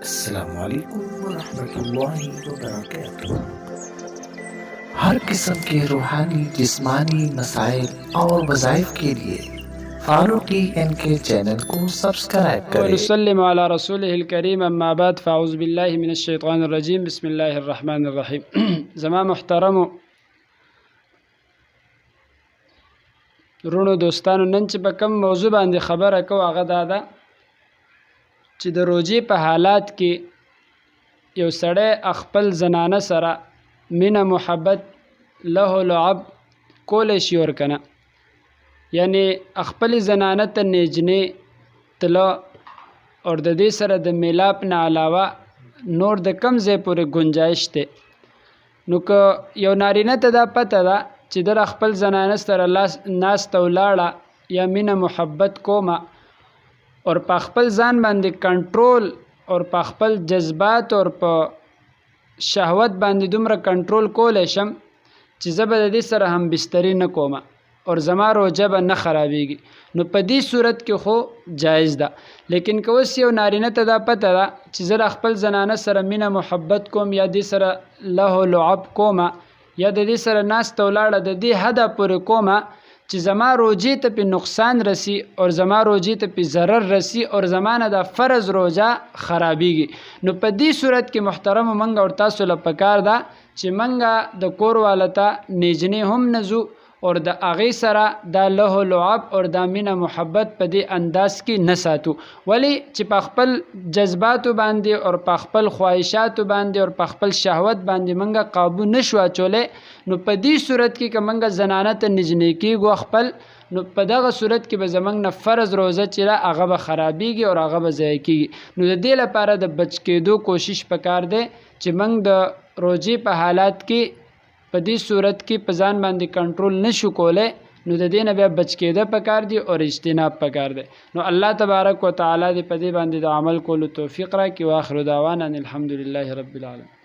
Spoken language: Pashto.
अस्सलामुअलैकुम वरहमतुल्लाहि वबरकातुह। हर किस्म के रूहानी जिस्मानी मसाइल और वज़ाइफ के लिए फारूकी एनके चैनल को सब्सक्राइब करें। वनुसल्लिम अला रसूलिहिल करीम अम्मा बाद फ़अऊज़ु बिल्लाहि मिनश्शैतानिर रजीम बिस्मिल्लाहिर रहमानिर रहीम। ज़मा मुहतरमो रुणो दोस्तانو نن چې په کوم موضوع باندې خبره کوو هغه دا ده چې د روژې په حالات کې یو سړی خپل زنانه سره مینه محبت له لعب کولی شي ورکنه، یعنی خپل زنانه ته نیجنې تله اور د دې سره د میلاپ نه علاوه نور د کم ځای پورې گنجایش دی. نو که یو نارینه ته دا پته ده چې در خپل زنانه سره ناسته ولاړه یا مینه محبت کومه اور په خپل ځان باندې کنټرول اور په خپل جذبات اور په شهوت باندې دومره کنټرول کولی شم چې زه به د دې سره هم بستري نه کومه اور زما روژه به نه خرابېږي، نو په دې صورت کې خو جایز ده. لیکن که اوس یو نارینه ته دا پته ده چې زه خپل زنانه سره مینه محبت کوم یا دې سره له لعب کومه یا د دې سره ناسته ولاړه د دې حده پورې کومه چې زما روژې ته پې نقصان رسی اور زما روژې ته پې ضرر رسی اور زما نه دا فرض روژه خرابېږي، نو په دې صورت کې محترمو منګه اور تاسو له پکار ده چې منګه د کور والا ته نیجنې هم نه ځو اور د هغې سره دا له لعب اور دا مینه محبت په دې انداز کې نه ساتو، ولی چې په خپل جذباتو باندې اور په خپل خواهشاتو باندې اور په خپل شهوت باندې منګه قابو نشو اچولی، نو په دې صورت کې که منګه زنانه ته نجنې کېږو خپل، نو په دغه صورت کې به زمونږ نه فرض روزه چې ده هغه به خرابېږي اور هغه به ضایع کېږي. نو د دې لپاره د بچ کېدو کوشش پکار دی چې موږ د روژې په حالات کې په دې صورت کې په ځان باندې کنټرول نشو کولی، نو د دې نه بیا بچ کېده پکار دی اور اجتناب پکار دی. نو الله تبارک و تعالی دې په دې باندې د عمل کولو توفیق راکړي. واخر دعوانا ان الحمدلله رب العالمین.